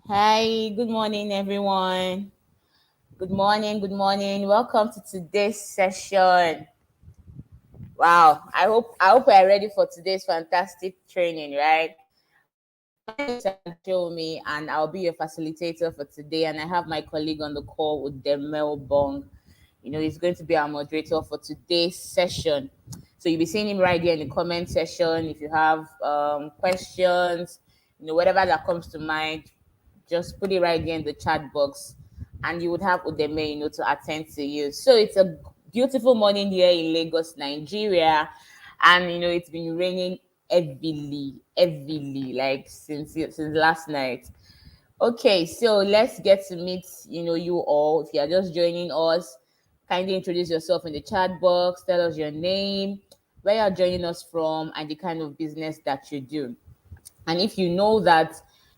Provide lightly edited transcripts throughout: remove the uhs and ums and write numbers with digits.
Hi, good morning, everyone. Good morning, good morning. Welcome to today's session. Wow, I hope we're ready for today's fantastic training, right? My name is Shomi, and I'll be your facilitator for today. And I have my colleague on the call with Demel Bong. He's going to be our moderator for today's session. So you'll be seeing him right here in the comment section. If you have questions, whatever that comes to mind, just put it right there in the chat box, and you would have Udeme, to attend to you. So it's a beautiful morning here in Lagos, Nigeria, and it's been raining heavily, like since last night. Okay, so let's get to meet you all. If you are just joining us, kindly introduce yourself in the chat box. Tell us your name, where you're joining us from, and the kind of business that you do. And if you know that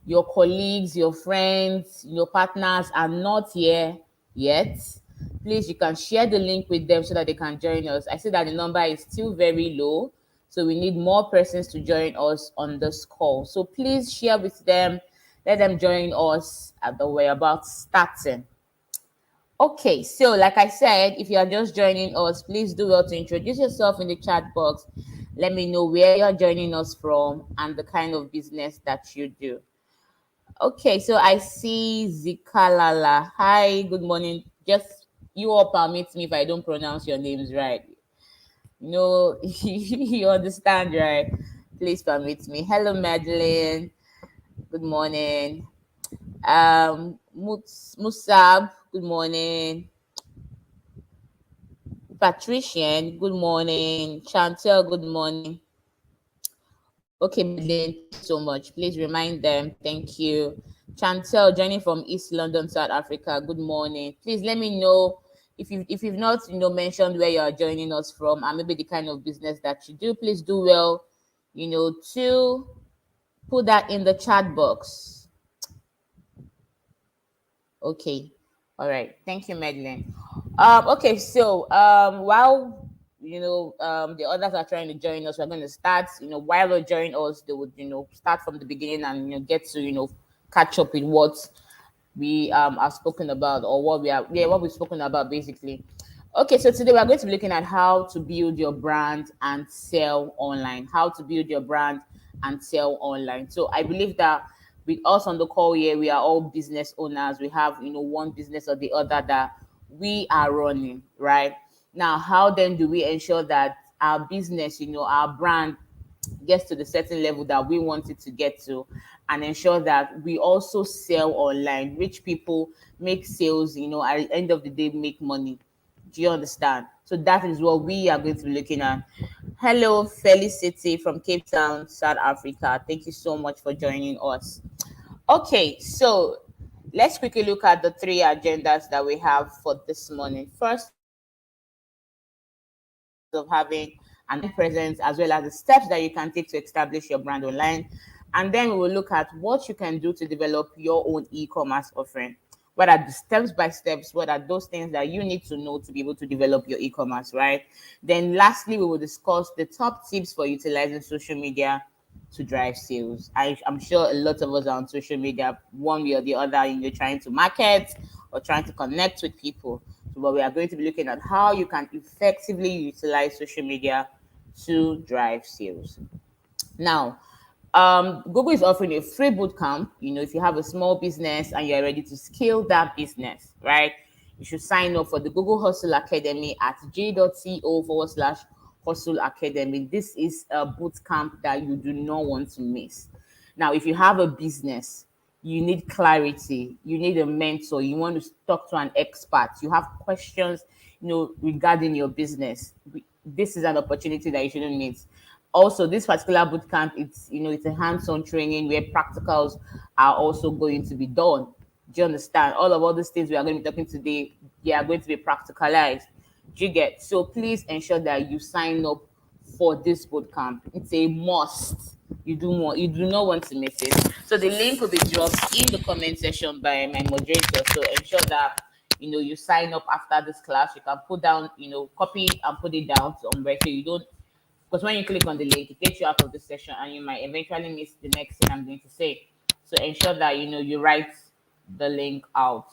your colleagues, your friends, your partners are not here yet, please you can share the link with them so that they can join us. I see that the number is still very low, so we need more persons to join us on this call. So please share with them, let them join us at the way about starting. Okay, so like I said, if you are just joining us, please do well to introduce yourself in the chat box. Let me know where you're joining us from and the kind of business that you do. Okay, so I see Zikalala. Hi, good morning. Just you all permit me if I don't pronounce your names right. No, you understand, right? Please permit me. Hello, Madeline. Good morning. Musab. Good morning. Patrician, good morning. Chantel, good morning. Okay, Madeline, thank you so much. Please remind them. Thank you. Chantel, joining from East London, South Africa. Good morning. Please let me know if you've not mentioned where you are joining us from and maybe the kind of business that you do. Please do well, to put that in the chat box. Okay. All right. Thank you, Madeline. Okay, so while the others are trying to join us, we're going to start. While they join us, they would start from the beginning and get to catch up with what we have spoken about, or what we've spoken about basically. Okay, so today we're going to be looking at how to build your brand and sell online. How to build your brand and sell online. So I believe that with us on the call here, we are all business owners. We have one business or the other that we are running, right? Now, how then do we ensure that our business, our brand gets to the certain level that we want it to get to, and ensure that we also sell online? Rich people make sales, at the end of the day, make money. Do you understand? So that is what we are going to be looking at. Hello, Felicity from Cape Town, South Africa. Thank you so much for joining us. Okay, so let's quickly look at the three agendas that we have for this morning. First of having an presence, as well as the steps that you can take to establish your brand online. And then we will look at what you can do to develop your own e-commerce offering. What are the steps by steps? What are those things that you need to know to be able to develop your e-commerce, right? Then lastly, we will discuss the top tips for utilizing social media to drive sales. I'm sure a lot of us are on social media one way or the other, trying to market or trying to connect with people. So, but we are going to be looking at how you can effectively utilize social media to drive sales. Now, Google is offering a free bootcamp. If you have a small business and you're ready to scale that business, right? You should sign up for the Google Hustle Academy at g.co/Hustle Academy. This is a bootcamp that you do not want to miss. Now, if you have a business, you need clarity, you need a mentor, you want to talk to an expert, you have questions, regarding your business. This is an opportunity that you shouldn't miss. Also, this particular bootcamp, it's a hands-on training where practicals are also going to be done. Do you understand? All these things we are going to be talking today, they are going to be practicalized. Do you get? So please ensure that you sign up for this bootcamp. It's a must. You do not want to miss it. So the link will be dropped in the comment section by my moderator. So ensure that you sign up after this class. You can put down, copy and put it down somewhere so you don't, because when you click on the link, it takes you out of the session and you might eventually miss the next thing I'm going to say. So ensure that you write the link out.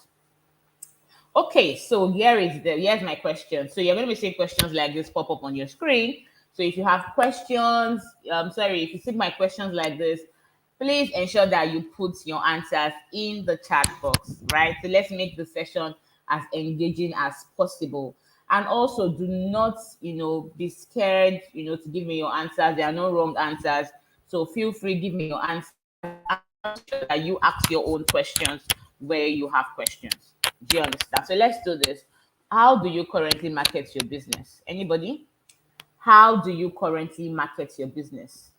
Okay, so here's my question. So you're going to be seeing questions like this pop up on your screen. So if you have questions, if you see my questions like this, please ensure that you put your answers in the chat box, right? So let's make the session as engaging as possible. And also do not, be scared, to give me your answers. There are no wrong answers. So feel free, give me your answers. And ensure that you ask your own questions where you have questions. Do you understand? So let's do this. How do you currently market your business? Anybody? How do you currently market your business?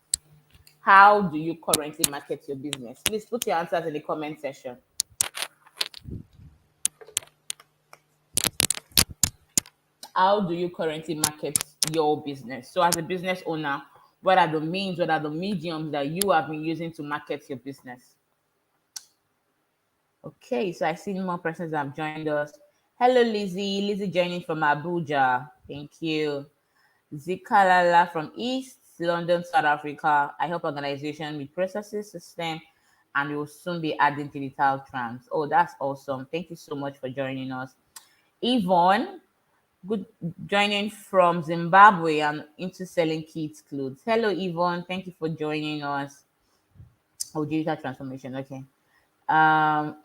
How do you currently market your business? Please put your answers in the comment section. How do you currently market your business? So as a business owner, what are the means, what are the mediums that you have been using to market your business? Okay, so I see more persons have joined us. Hello, Lizzie. Lizzie joining from Abuja. Thank you. Zikalala from East London, South Africa. I help organization with processes, system, and we will soon be adding digital trans. Oh, that's awesome. Thank you so much for joining us. Yvonne, good joining from Zimbabwe and into selling kids clothes. Hello, Yvonne. Thank you for joining us. Oh, digital transformation. Okay.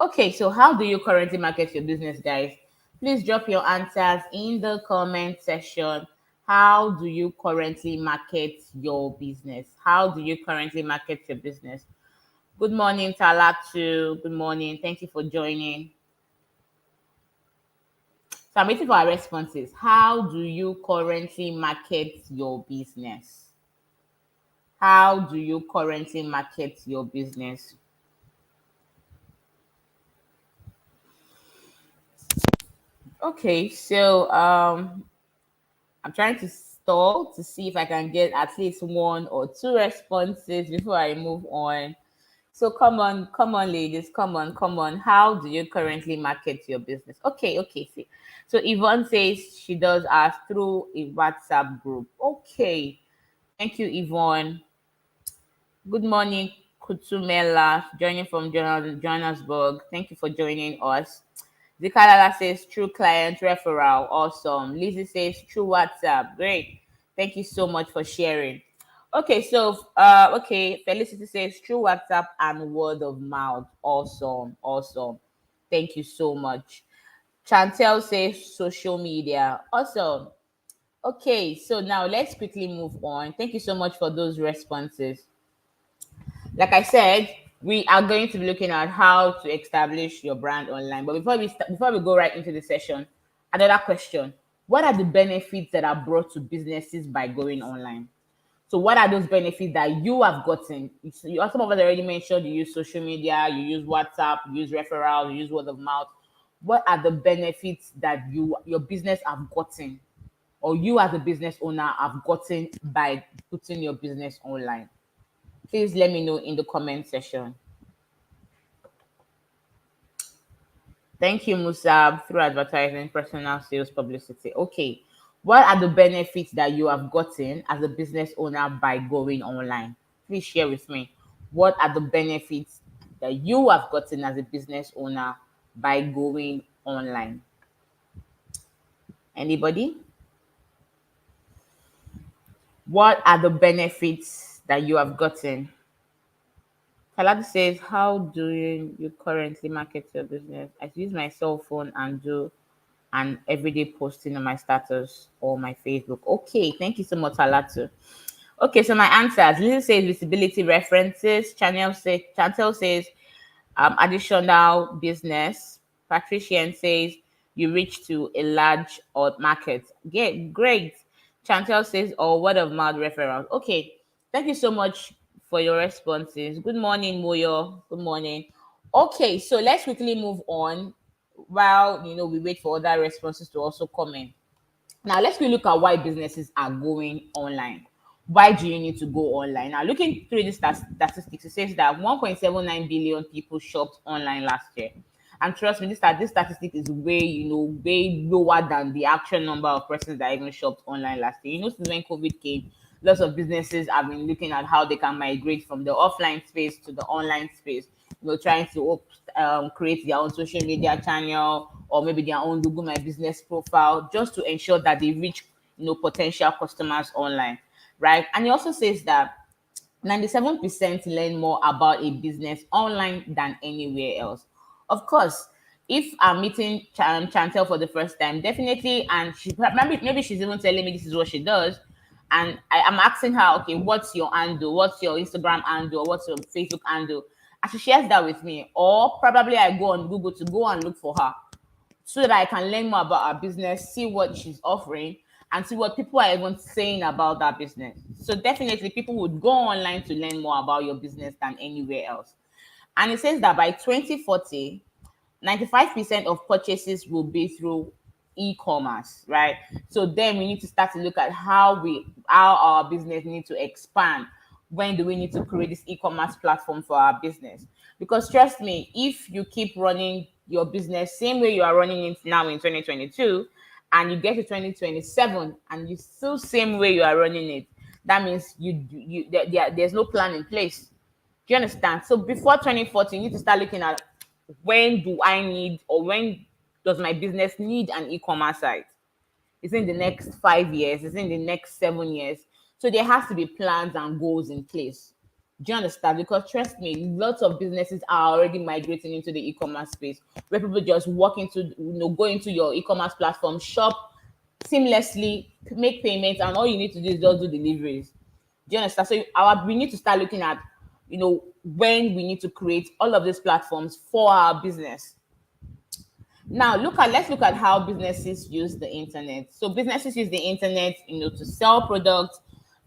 Okay, so how do you currently market your business, guys? Please drop your answers in the comment section. How do you currently market your business? How do you currently market your business? Good morning, Talatu. Good morning. Thank you for joining. So I'm waiting for our responses. How do you currently market your business? How do you currently market your business? Okay, so I'm trying to stall to see if I can get at least one or two responses before I move on. So come on, ladies, come on, come on. How do you currently market your business? Okay, okay. See. So Yvonne says she does ask through a WhatsApp group. Okay. Thank you, Yvonne. Good morning, Kutumela, joining from Johannesburg. Thank you for joining us. Zikalala says true client referral. Awesome. Lizzie says true WhatsApp. Great. Thank you so much for sharing. Okay, so okay, Felicity says true WhatsApp and word of mouth. Awesome, awesome. Thank you so much. Chantel says social media. Awesome. Okay, so now let's quickly move on. Thank you so much for those responses. Like I said, we are going to be looking at how to establish your brand online. But before we go right into the session, another question: what are the benefits that are brought to businesses by going online? So, what are those benefits that you have gotten? Some of us already mentioned you use social media, you use WhatsApp, you use referral, you use word of mouth. What are the benefits that your business have gotten, or you as a business owner have gotten by putting your business online? Please let me know in the comment section. Thank you, Musab, through advertising, personal sales, publicity. Okay. What are the benefits that you have gotten as a business owner by going online? Please share with me. What are the benefits that you have gotten as a business owner by going online? Anybody? What are the benefits that you have gotten? Kalad says, how do you currently market your business? I use my cell phone and do an everyday posting on my status or my Facebook. Okay, thank you so much, Alatu. Okay, so my answers. Lizzie says visibility references. Chantel says additional business. Patrician says you reach to a large market. Yeah, great. Chantel says or word of mouth referrals. Okay, thank you so much for your responses. Good morning, Moyo. Good morning. Okay, so let's quickly move on while we wait for other responses to also come in. Now let's look at why businesses are going online. Why do you need to go online? Now looking through the statistics, it says that 1.79 billion people shopped online last year. And trust me, this statistic is way lower than the actual number of persons that even shopped online last year. Since when COVID came, lots of businesses have been looking at how they can migrate from the offline space to the online space. trying to create their own social media channel or maybe their own Google My Business profile just to ensure that they reach potential customers online, right? And he also says that 97% learn more about a business online than anywhere else. Of course, if I'm meeting Chantel for the first time, definitely, and maybe she's even telling me this is what she does, and I'm asking her, okay, what's your handle? What's your Instagram handle? What's your Facebook handle? And she shares that with me, or probably I go on Google to go and look for her so that I can learn more about our business, see what she's offering, and see what people are even saying about that business. So definitely people would go online to learn more about your business than anywhere else. And it says that by 2040, 95% of purchases will be through e-commerce, right? So then we need to start to look at how our business need to expand. When do we need to create this e-commerce platform for our business? Because trust me, if you keep running your business same way you are running it now in 2022, and you get to 2027 and you still same way you are running it, that means there's no plan in place. Do you understand? So before 2040, you need to start looking at when do I need, or when does my business need an e-commerce site? Is it in the next 5 years? Is it in the next 7 years? So there has to be plans and goals in place. Do you understand? Because trust me, lots of businesses are already migrating into the e-commerce space where people just go into your e-commerce platform, shop seamlessly, make payments, and all you need to do is just do deliveries. Do you understand? So we need to start looking at, when we need to create all of these platforms for our business. Now, let's look at how businesses use the internet. So businesses use the internet, to sell products,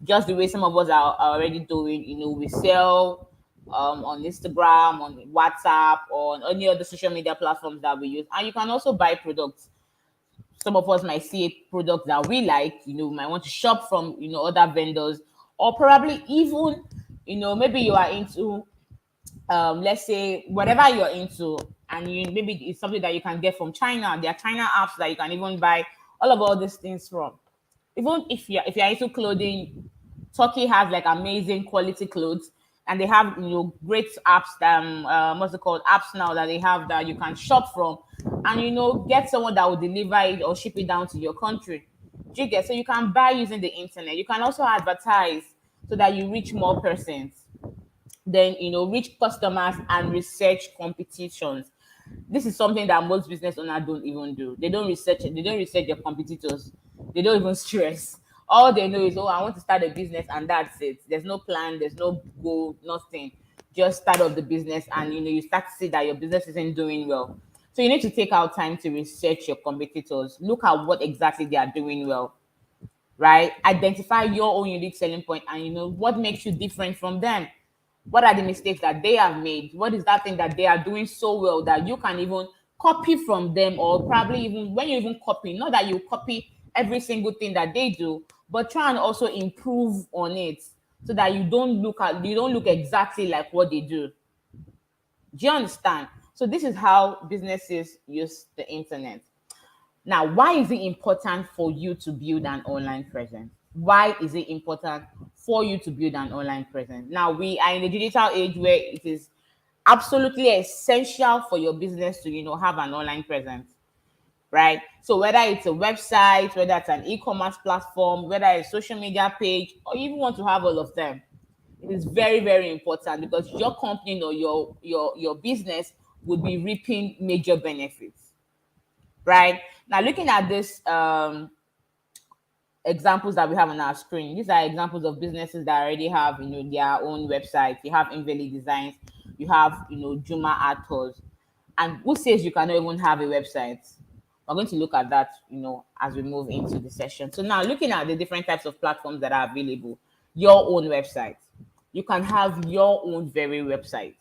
just the way some of us are already doing. We sell on Instagram, on WhatsApp, or on any other social media platforms that we use. And you can also buy products. Some of us might see a product that we like, we might want to shop from, other vendors, or probably even, maybe you are into let's say whatever you're into, and maybe it's something that you can get from China. There are China apps that you can even buy all these things from. Even if you're into clothing, Turkey has like amazing quality clothes, and they have great apps that what's it called, apps now that they have that you can shop from, and get someone that will deliver it or ship it down to your country. Do you get? So you can buy using the internet. You can also advertise so that you reach more persons, then reach customers and research competitions. This is something that most business owners don't even do. They don't research their competitors. They don't even stress. All they know is, oh, I want to start a business, and that's it. There's no plan, there's no goal, nothing. Just start up the business, and you start to see that your business isn't doing well. So you need to take out time to research your competitors, look at what exactly they are doing well, right? Identify your own unique selling point, and what makes you different from them. What are the mistakes that they have made? What is that thing that they are doing so well that you can even copy from them? Or probably even when you even copy, not that you copy every single thing that they do, but try and also improve on it so that you don't look exactly like what they do. Do you understand? So this is how businesses use the internet. Now, why is it important for you to build an online presence? Why is it important for you to build an online presence? Now, we are in a digital age where it is absolutely essential for your business to, have an online presence, right? So whether it's a website, whether it's an e-commerce platform, whether it's a social media page, or you even want to have all of them, it is very, very important because your company or your business would be reaping major benefits, right? Now, looking at this examples that we have on our screen, these are examples of businesses that already have their own website. You have Invalid Designs, you have Juma Art Tours, and who says you cannot even have a website? We're going to look at that as we move into the session. So now, looking at the different types of platforms that are available, your own website, you can have your own very website.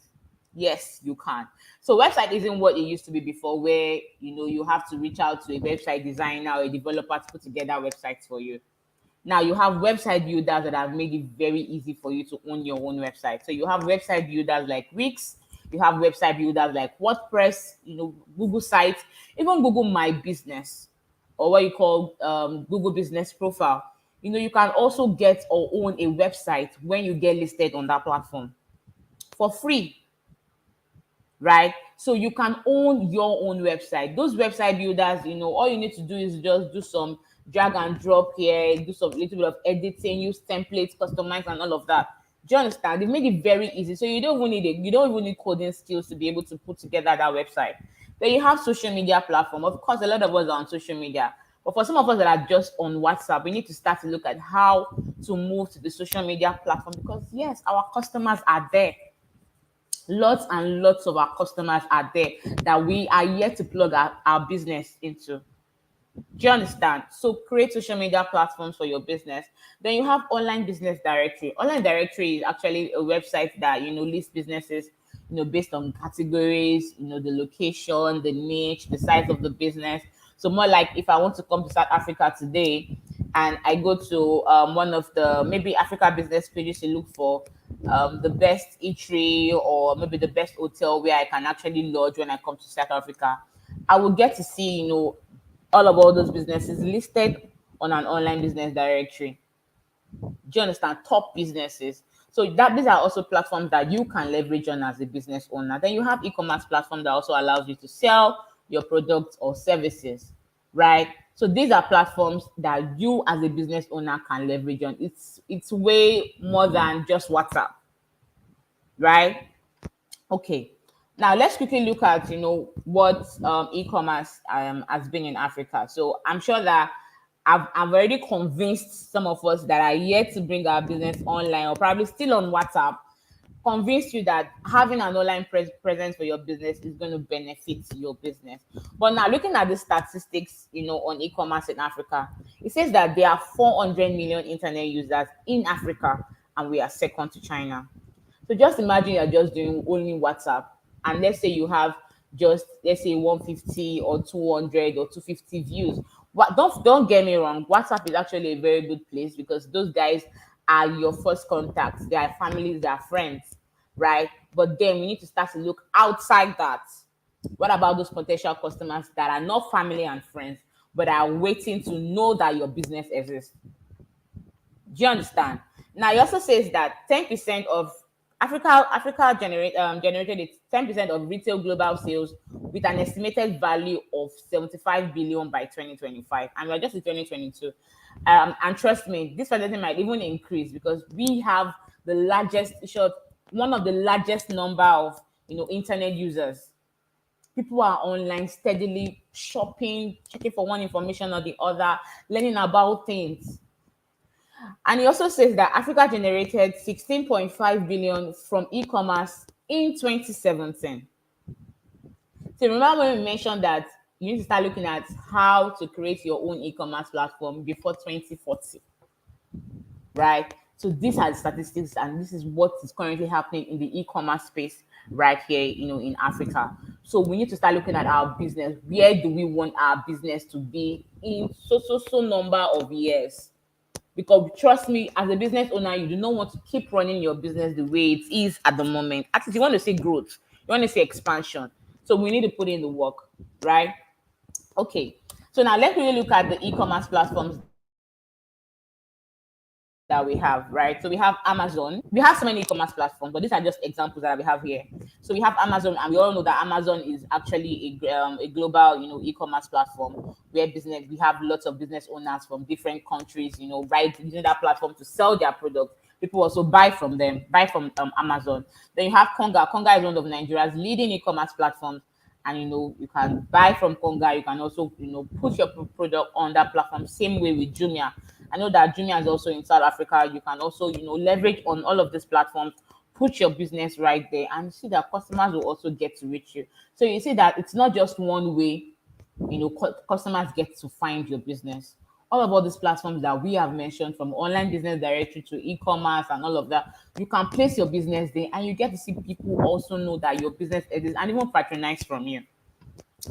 Yes, you can. So website isn't what it used to be before, where you have to reach out to a website designer or a developer to put together websites for you. Now you have website builders that have made it very easy for you to own your own website. So you have website builders like Wix, you have website builders like WordPress, Google Sites, even Google My Business, or what you call Google Business Profile. You can also get or own a website when you get listed on that platform for free. right? So you can own your own website. Those website builders, all you need to do is just do some drag and drop here, do some little bit of editing, use templates, customize, and all of that. Do you understand? They made it very easy. So you don't even need coding skills to be able to put together that website. Then you have social media platform. Of course, a lot of us are on social media. But for some of us that are just on WhatsApp, we need to start to look at how to move to the social media platform because yes, our customers are there. Lots and lots of our customers are there that we are yet to plug our business into. Do you understand? So create social media platforms for your business. Then you have online business directory. Online directory is actually a website that lists businesses, based on categories, the location, the niche, the size of the business. So more like if I want to come to South Africa today, and I go to one of the maybe Africa business pages to look for the best eatery or maybe the best hotel where I can actually lodge when I come to South Africa, I will get to see all those businesses listed on an online business directory. Do you understand? Top businesses. So that these are also platforms that you can leverage on as a business owner. Then you have e-commerce platform that also allows you to sell your products or services, right? So these are platforms that you as a business owner can leverage on. It's way more than just WhatsApp, right? Okay. Now let's quickly look at what e-commerce has been in Africa. So I'm sure that I've already convinced some of us that are yet to bring our business online or probably still on WhatsApp, convinced you that having an online presence for your business is going to benefit your business. But now looking at the statistics, on e-commerce in Africa, it says that there are 400 million internet users in Africa and we are second to China. So just imagine you're just doing only WhatsApp, and let's say you have just let's say 150 or 200 or 250 views. What don't get me wrong, WhatsApp is actually a very good place because those guys are your first contacts, they are families, they are friends, right? But then we need to start to look outside that. What about those potential customers that are not family and friends, but are waiting to know that your business exists? Do you understand? Now, it also says that 10% of generated 10% of retail global sales with an estimated value of 75 billion by 2025, and we're just in 2022. And trust me, this percentage might even increase because we have the largest, short, one of the largest number of internet users. People are online steadily shopping, checking for one information or the other, learning about things. And he also says that Africa generated 16.5 billion from e-commerce in 2017. So remember when we mentioned that you need to start looking at how to create your own e-commerce platform before 2040, right? So these are the statistics, and this is what is currently happening in the e-commerce space right here, in Africa. So we need to start looking at our business. Where do we want our business to be in so number of years? Because trust me, as a business owner, you do not want to keep running your business the way it is at the moment. At least you want to see growth, you want to see expansion. So we need to put in the work, right? Okay. So now let's really look at the e-commerce platforms that we have, right? So we have Amazon. We have so many e-commerce platforms, but these are just examples that we have here. So we have Amazon, and we all know that Amazon is actually a global, e-commerce platform where we have lots of business owners from different countries, right, using that platform to sell their products. People also buy from Amazon. Then you have Konga. Konga is one of Nigeria's leading e-commerce platforms, and you can buy from Konga. You can also put your product on that platform. Same way with Jumia. I know that Jumia is also in South Africa. You can also leverage on all of these platforms, put your business right there, and see that customers will also get to reach you. So you see that it's not just one way customers get to find your business. All of all these platforms that we have mentioned, from online business directory to e-commerce and all of that, you can place your business there, and you get to see people also know that your business exists and even patronize from you.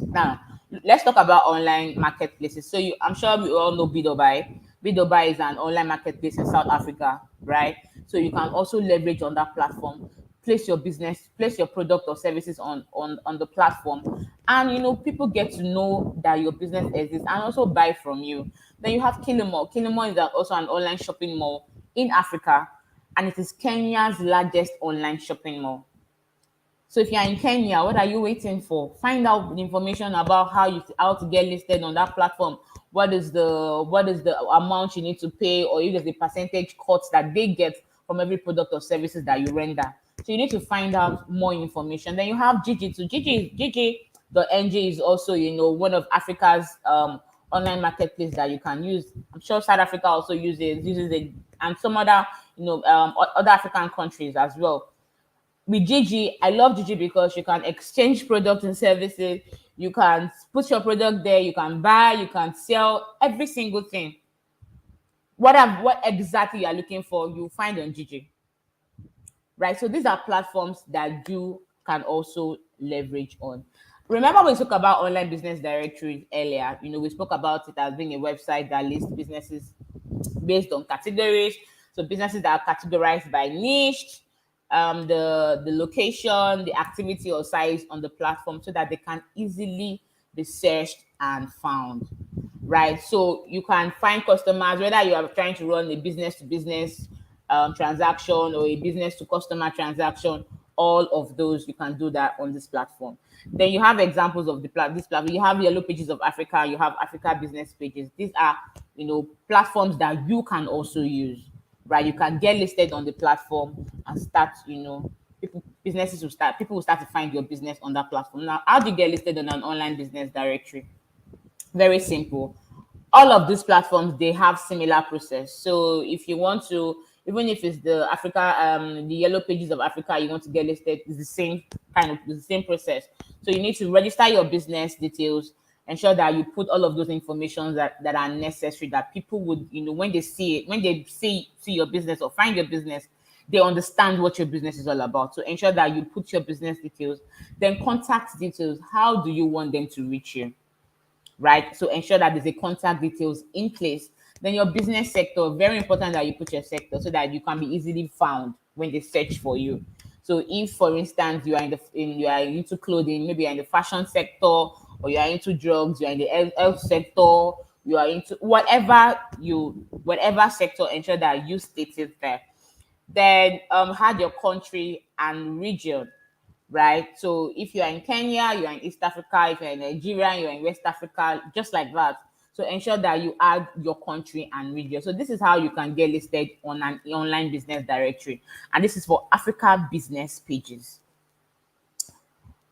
Now, let's talk about online marketplaces. So I'm sure we all know Bidobai. Bidobai is an online marketplace in South Africa, right? So you can also leverage on that platform, place your business, place your product or services on the platform, and people get to know that your business exists and also buy from you. Then you have Kilimall. Kilimall is also an online shopping mall in Africa, and it is Kenya's largest online shopping mall. So if you're in Kenya, what are you waiting for? Find out the information about how to get listed on that platform. What is the amount you need to pay, or if there's a percentage cut that they get from every product or services that you render. So you need to find out more information. Then you have Gigi too. Gigi.ng is also, one of Africa's online marketplace that you can use. I'm sure South Africa also uses it, and some other other African countries as well. With Gigi, I love Gigi because you can exchange products and services. You can put your product there. You can buy. You can sell every single thing. What exactly you are looking for, you find on Gigi, right? So these are platforms that you can also leverage on. Remember we spoke about online business directories earlier. We spoke about it as being a website that lists businesses based on categories. So businesses that are categorized by niche, the location, the activity or size on the platform, so that they can easily be searched and found. Right. So you can find customers, whether you are trying to run a business to business transaction, or a business to customer transaction. All of those, you can do that on this platform. Then you have examples of this platform. You have Yellow Pages of Africa. You have Africa Business Pages. These are, platforms that you can also use. Right. You can get listed on the platform and start. People will start to find your business on that platform. Now, how do you get listed on an online business directory? Very simple. All of these platforms, they have similar process. So if you want to, even if it's the Yellow Pages of Africa, you want to get listed, it's the same process. So you need to register your business details, ensure that you put all of those informations that are necessary, that people would, when they see it, when they see your business or find your business, they understand what your business is all about. So ensure that you put your business details. Then contact details. How do you want them to reach you? Right? So ensure that there's a contact details in place. Then your business sector, very important that you put your sector so that you can be easily found when they search for you. So if, for instance, you are into clothing, maybe you're in the fashion sector, or you are into drugs, you are in the health sector, you are into whatever sector, ensure that you state it there. Then add your country and region, right? So if you are in Kenya, you are in East Africa. If you're in Nigeria, you're in West Africa, just like that. So ensure that you add your country and region. So this is how you can get listed on an online business directory. And this is for Africa Business Pages.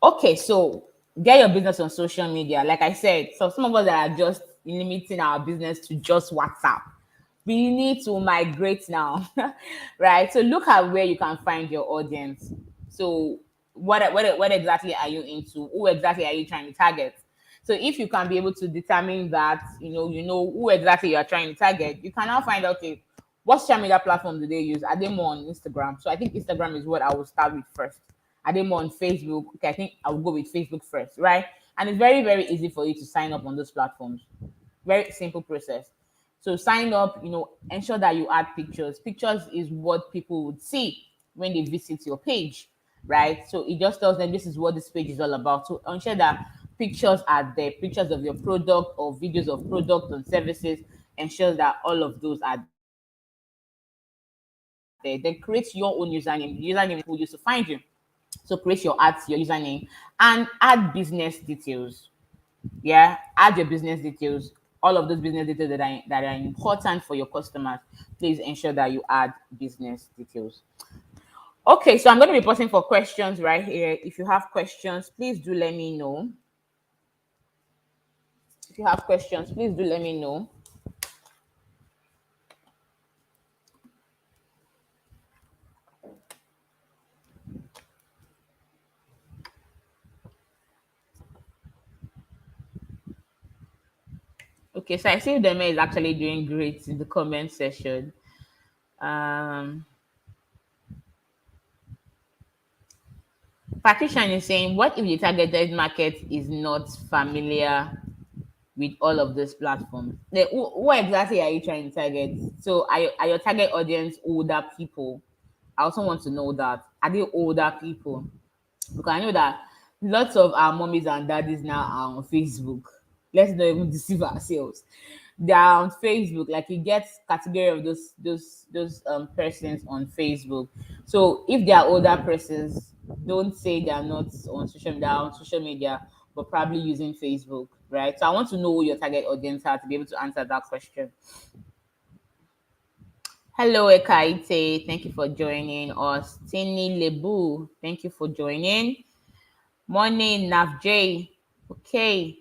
Okay, so get your business on social media. Like I said, so some of us that are just limiting our business to just WhatsApp, we need to migrate now, right? So look at where you can find your audience. So what exactly are you into? Who exactly are you trying to target? So if you can be able to determine that, you know who exactly you are trying to target, you can now find out, okay, what social media platform do they use? Are they more on Instagram? So I think Instagram is what I will start with first. Are they more on Facebook? Okay, I think I will go with Facebook first, right? And it's very, very easy for you to sign up on those platforms. Very simple process. So sign up, ensure that you add pictures. Pictures is what people would see when they visit your page, right? So it just tells them this is what this page is all about. So ensure that pictures are there, pictures of your product or videos of product and services. Ensure that all of those are there. Then create your own username. The username people use to find you. So create your ads, your username, and add business details. Yeah, add your business details. All of those business details that are important for your customers. Please ensure that you add business details. Okay, so I'm going to be posting for questions right here. If you have questions, please do let me know. If you have questions, please do let me know. Okay, so I see Deme is actually doing great in the comment section. Um, Patrician is saying, what if the targeted market is not familiar with all of these platforms? Who exactly are you trying to target? So are your target audience older people? I also want to know that. Are they older people? Because I know that lots of our mommies and daddies now are on Facebook. Let's not even deceive ourselves. They are on Facebook. Like you get category of those persons on Facebook. So if they are older persons, don't say they are not on social media, on social media, but probably using Facebook, right? So I want to know who your target audience are to be able to answer that question. Hello, Ekaite. Thank you for joining us. Tini Lebu, thank you for joining. Morning, Navj. Okay.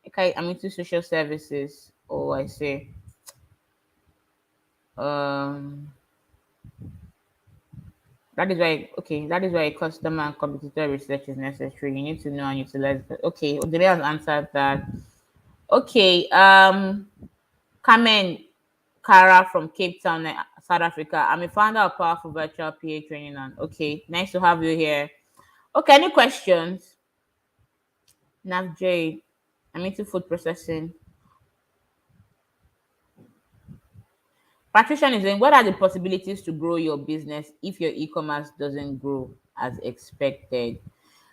Okay, I'm into social services. Oh, I see. Um, that is why, okay, that is why customer and competitor research is necessary. You need to know and utilize that. Okay, Odile has answered that. Okay, Carmen Kara from Cape Town, South Africa. I'm a founder of Powerful Virtual PA Training. And okay, nice to have you here. Okay, any questions? Navj, I'm into food processing. Patrician is saying, what are the possibilities to grow your business if your e-commerce doesn't grow as expected?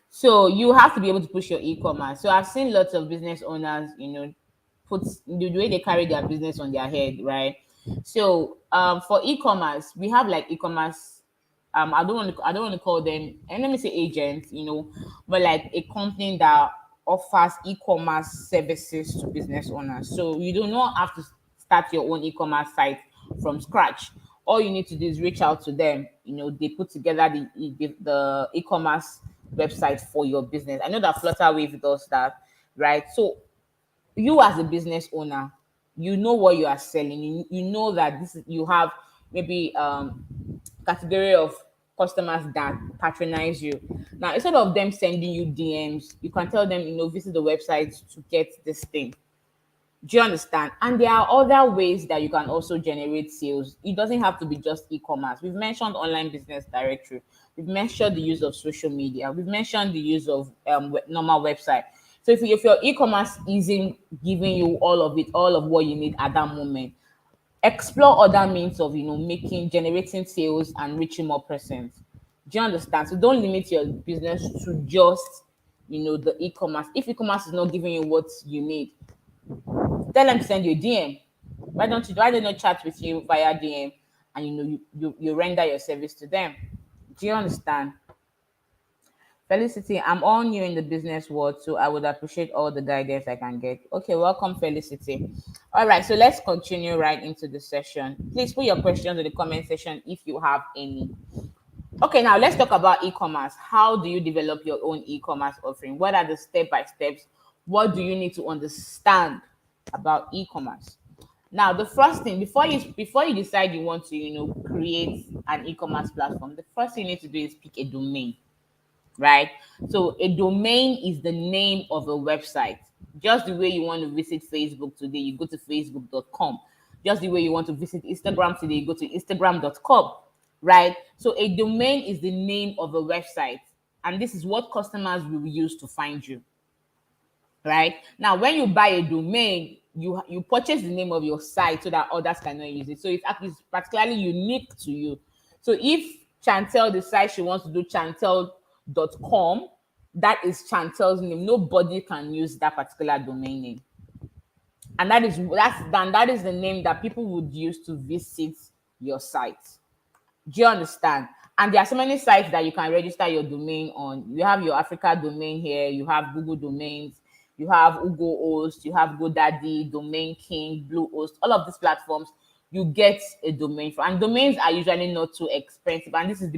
So you have to be able to push your e-commerce. So I've seen lots of business owners, put the way they carry their business on their head, right? So for e-commerce, we have like e-commerce. I don't want to call them, and let me say agents, but like a company that offers e-commerce services to business owners. So you do not have to start your own e-commerce site from scratch. All you need to do is reach out to them. They put together the e-commerce website for your business. I know that Flutterwave does that, right? So you as a business owner, you know what you are selling. You know that this is, you have maybe category of customers that patronize you. Now, instead of them sending you DMs, you can tell them, visit the website to get this thing. Do you understand? And there are other ways that you can also generate sales. It doesn't have to be just e-commerce. We've mentioned online business directory. We've mentioned the use of social media. We've mentioned the use of normal website. So if your e-commerce isn't giving you all of what you need at that moment, explore other means of making generating sales and reaching more persons. Do you understand? So don't limit your business to just the e-commerce. If e-commerce is not giving you what you need, tell them to send you a DM. Why don't they not chat with you via DM, and you render your service to them? Do you understand? Felicity, I'm all new in the business world, so I would appreciate all the guidance I can get. Okay, welcome, Felicity. All right, so let's continue right into the session. Please put your questions in the comment section if you have any. Okay, now let's talk about e-commerce. How do you develop your own e-commerce offering? What are the step-by-steps? What do you need to understand about e-commerce? Now, the first thing before you decide you want to, create an e-commerce platform, the first thing you need to do is pick a domain, right? So a domain is the name of a website. Just the way you want to visit Facebook today, you go to facebook.com. Just the way you want to visit Instagram today, you go to instagram.com, right? So a domain is the name of a website, and this is what customers will use to find you, right? Now, when you buy a domain, you purchase the name of your site so that others cannot use it. So it's actually particularly unique to you. So if Chantel decides she wants to do chantel.com, that is Chantel's name. Nobody can use that particular domain name. And that is the name that people would use to visit your site. Do you understand? And there are so many sites that you can register your domain on. You have your Africa domain here, you have Google domains, you have Ugo Host, you have GoDaddy, Domain King, Bluehost, all of these platforms, you get a domain for. And domains are usually not too expensive. And this is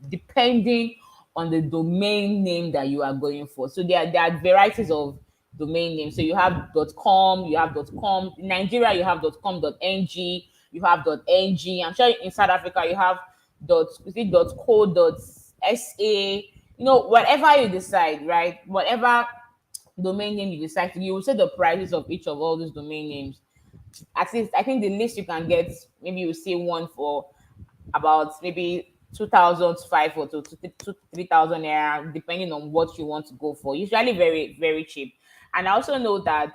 depending on the domain name that you are going for. So there are varieties of domain names. So you have .com, you have .com. In Nigeria, you have .com.ng, you have .ng. I'm sure in South Africa, you have .co.sa. Whatever you decide, right? Whatever domain name you decide to, you will say the prices of each of all those domain names. At least, I think the least you can get, maybe you see one for about maybe 2,005 or to 3,000 naira, depending on what you want to go for. Usually very, very cheap. And I also know that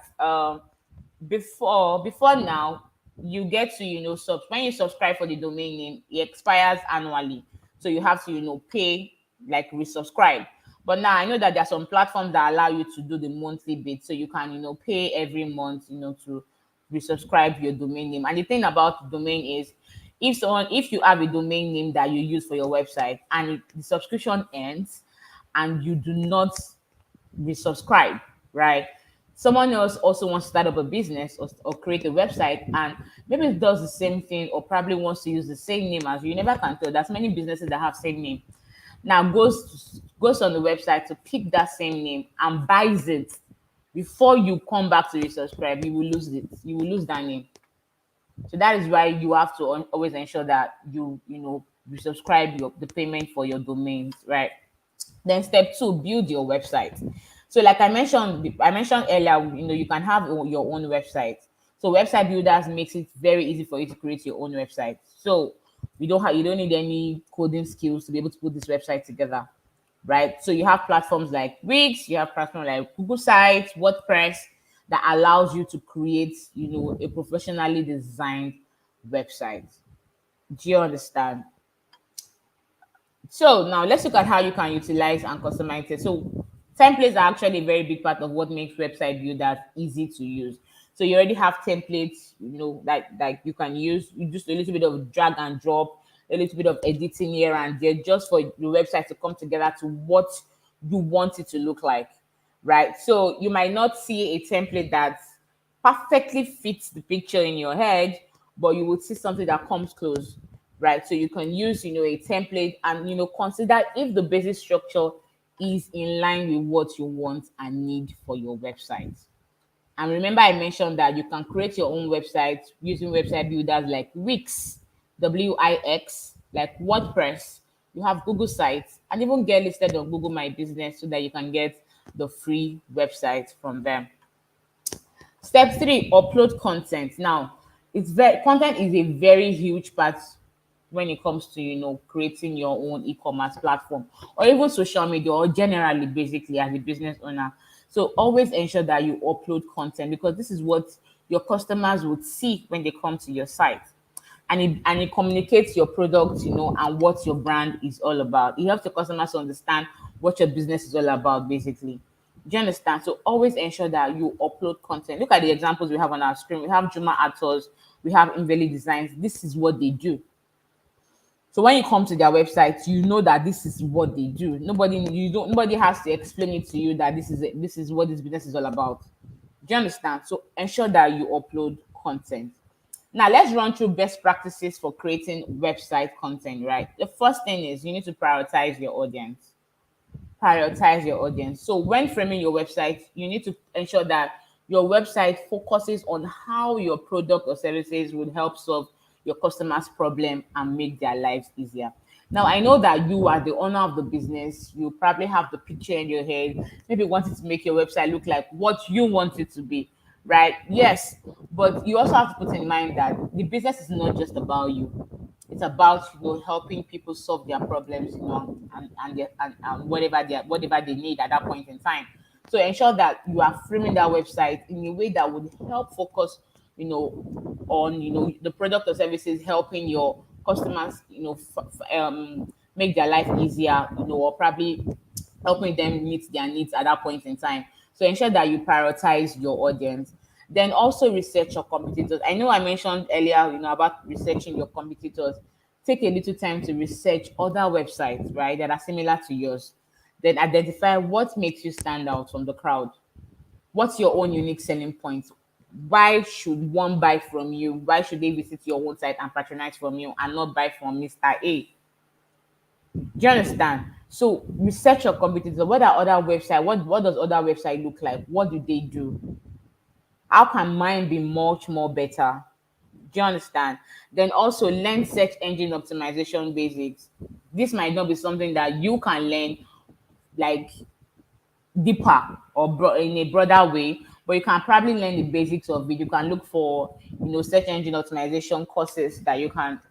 before now, you get to when you subscribe for the domain name, it expires annually, so you have to pay, like resubscribe. But now I know that there are some platforms that allow you to do the monthly bit, so you can pay every month to resubscribe your domain name. And the thing about domain is if you have a domain name that you use for your website and the subscription ends and you do not resubscribe, right? Someone else also wants to start up a business or create a website and maybe it does the same thing or probably wants to use the same name as you. You never can tell. There's many businesses that have same name. Now goes on the website to pick that same name and buys it. Before you come back to resubscribe, you will lose it. You will lose that name. So that is why you have to always ensure that you subscribe the payment for your domains, right? Then step two, build your website. So like I mentioned earlier, you can have your own website. So website builders makes it very easy for you to create your own website. So you don't need any coding skills to be able to put this website together, right? So you have platforms like Wix, you have platforms like Google Sites, WordPress that allows you to create, a professionally designed website. Do you understand? So now let's look at how you can utilize and customize it. So templates are actually a very big part of what makes website builders easy to use. So you already have templates, that you can use. You just a little bit of drag and drop, a little bit of editing here and there, just for the website to come together to what you want it to look like, right? So you might not see a template that perfectly fits the picture in your head, but you will see something that comes close, right? So you can use, a template and, consider if the basic structure is in line with what you want and need for your website. And remember, I mentioned that you can create your own website using website builders like Wix, Wix, like WordPress. You have Google Sites, and even get listed on Google My Business so that you can get the free website from them. Step three, upload content. Now, content is a very huge part when it comes to creating your own e-commerce platform or even social media or generally basically as a business owner. So always ensure that you upload content because this is what your customers would see when they come to your site. And it communicates your product, and what your brand is all about. It helps your customers to understand what your business is all about, basically. Do you understand? So always ensure that you upload content. Look at the examples we have on our screen. We have Juma Actors, we have Invalid Designs. This is what they do. So when you come to their website, you know that this is what they do. Nobody has to explain it to you that this is what this business is all about. Do you understand? So ensure that you upload content. Now let's run through best practices for creating website content, right? The first thing is you need to prioritize your audience. Prioritize your audience. So when framing your website, you need to ensure that your website focuses on how your product or services would help solve your customers' problem and make their lives easier. Now, I know that you are the owner of the business. You probably have the picture in your head, maybe wanting to make your website look like what you want it to be, right? Yes, but you also have to put in mind that the business is not just about you. It's about helping people solve their problems, and whatever they need at that point in time. So ensure that you are framing that website in a way that would help focus, on the product or services helping your customers, make their life easier, or probably helping them meet their needs at that point in time. So ensure that you prioritize your audience. Then also research your competitors. I know I mentioned earlier, about researching your competitors. Take a little time to research other websites, right, that are similar to yours. Then identify what makes you stand out from the crowd. What's your own unique selling point? Why should one buy from you? Why should they visit your own site and patronize from you and not buy from Mr. A? Do you understand? So research your competitors. What are other website? What does other website look like? What do they do? How can mine be much more better? Do you understand? Then also learn search engine optimization basics. This might not be something that you can learn like deeper or in a broader way, but you can probably learn the basics of it. You can look for search engine optimization courses that you can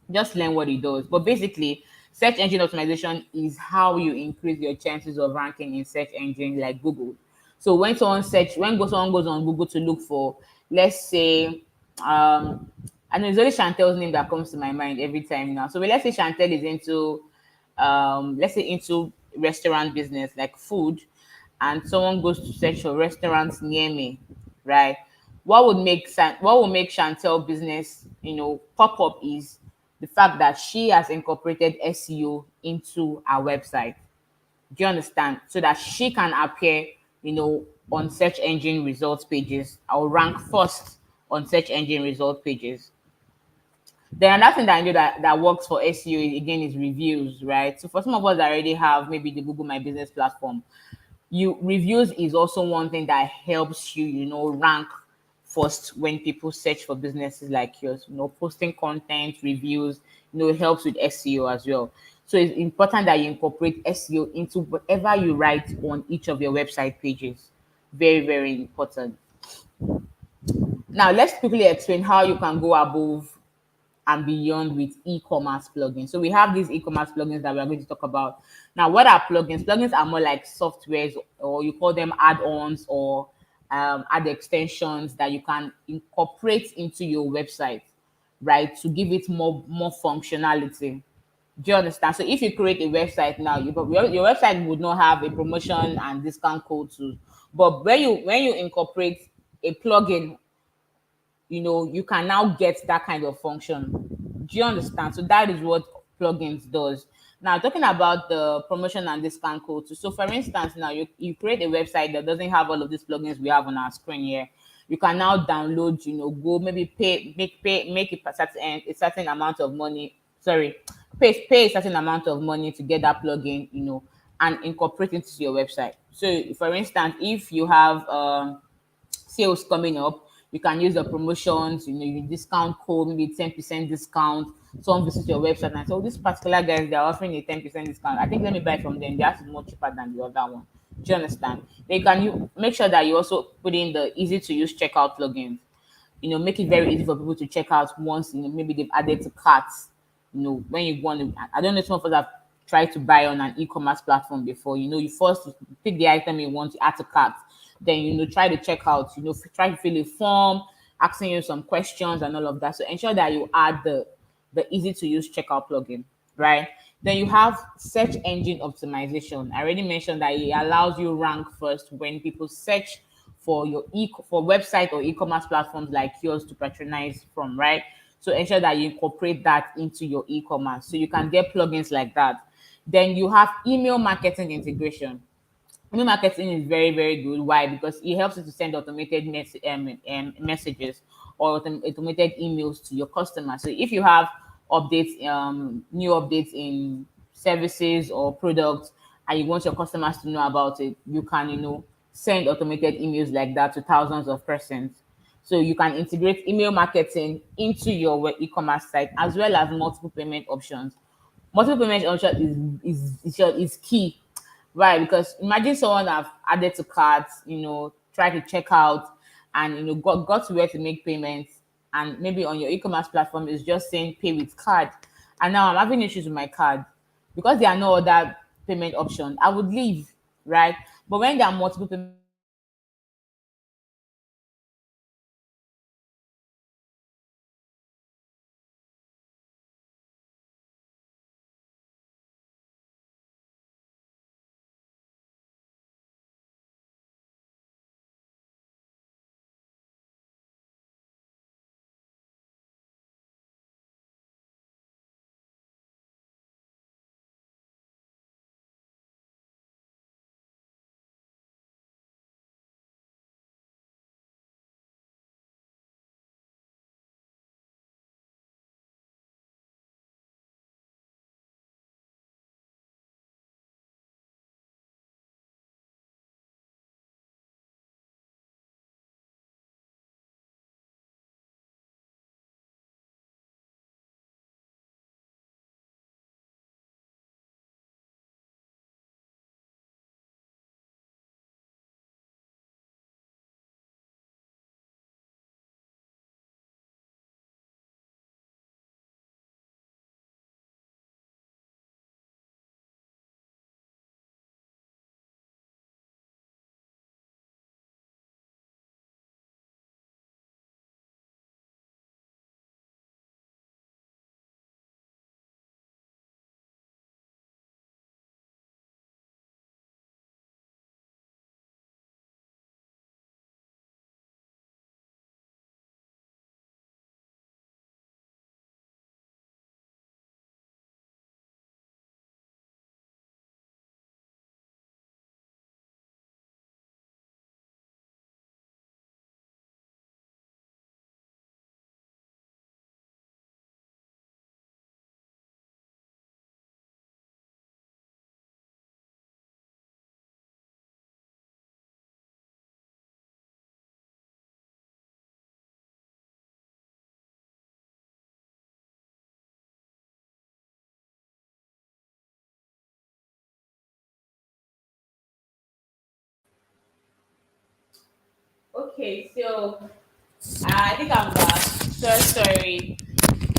just learn what it does. But basically, search engine optimization is how you increase your chances of ranking in search engines like Google. So someone goes on Google to look for, let's say, I know it's only Chantel's name that comes to my mind every time now. So let's say Chantel is into, let's say into restaurant business like food, and someone goes to search for restaurants near me, right? What would make Chantel business, pop up is the fact that she has incorporated SEO into our website. Do you understand? So that she can appear, on search engine results pages or rank first on search engine result pages. Then another thing that I know that works for SEO again is reviews, right? So for some of us that already have maybe the Google My Business platform, you reviews is also one thing that helps you, rank first when people search for businesses like yours. Posting content, reviews, it helps with SEO as well. So it's important that you incorporate SEO into whatever you write on each of your website pages. Very, very important. Now let's quickly explain how you can go above and beyond with e-commerce plugins. So we have these e-commerce plugins that we are going to talk about. Now, what are plugins? Plugins are more like softwares, or you call them add-ons or add extensions that you can incorporate into your website, right? To give it more functionality. Do you understand? So if you create a website now, your website would not have a promotion and discount code too. But when you incorporate a plugin, you can now get that kind of function. Do you understand? So that is what plugins does. Now, talking about the promotion and discount code. So for instance, now you create a website that doesn't have all of these plugins we have on our screen here. You can now download, go maybe make a certain amount of money. Sorry, pay a certain amount of money to get that plugin, and incorporate it into your website. So for instance, if you have sales coming up, you can use the promotions, your discount code, maybe 10% discount. Someone visits your website and say, oh, this particular guys, they're offering a 10% discount. I think let me buy from them. Theirs is more cheaper than the other one. Do you understand? Then you make sure that you also put in the easy to use checkout plugins. Make it very easy for people to check out once, maybe they've added to carts. When you want to, I don't know if some of us have tried to buy on an e-commerce platform before. You first pick the item you want to add to cart, then try to check out, try to fill a form, asking you some questions and all of that. So ensure that you add the easy to use checkout plugin, right? Then you have search engine optimization. I already mentioned that it allows you rank first when people search for for website or e-commerce platforms like yours to patronize from, right? So ensure that you incorporate that into your e-commerce. So you can get plugins like that. Then you have email marketing integration. Email marketing is very, very good. Why? Because it helps you to send automated messages or automated emails to your customers. So if you have updates, new updates in services or products, and you want your customers to know about it, you can, send automated emails like that to thousands of persons. So you can integrate email marketing into your e-commerce site as well as multiple payment options. Multiple payment option is key. Right, because imagine someone have added to carts, try to check out and got to where to make payments, and maybe on your e-commerce platform is just saying pay with card. And now I'm having issues with my card because there are no other payment option. I would leave, right? But when there are multiple payment options, you can now integrate email marketing into your e-commerce site. Okay, so I think I'm back. So sorry.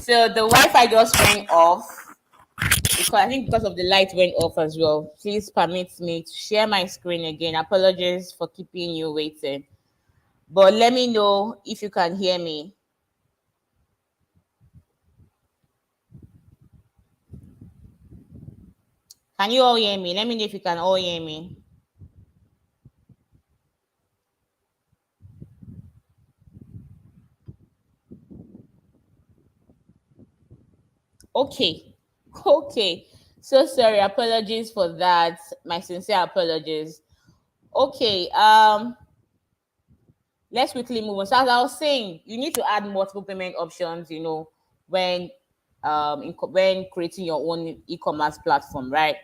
So the Wi-Fi just went off because I think because of the light went off as well. Please permit me to share my screen again. Apologies for keeping you waiting. But let me know if you can hear me. Can you all hear me? Let me know if you can all hear me. Okay. Okay. So sorry. Apologies for that. My sincere apologies. Okay. Let's quickly move on. So as I was saying, you need to add multiple payment options, when when creating your own e-commerce platform, right?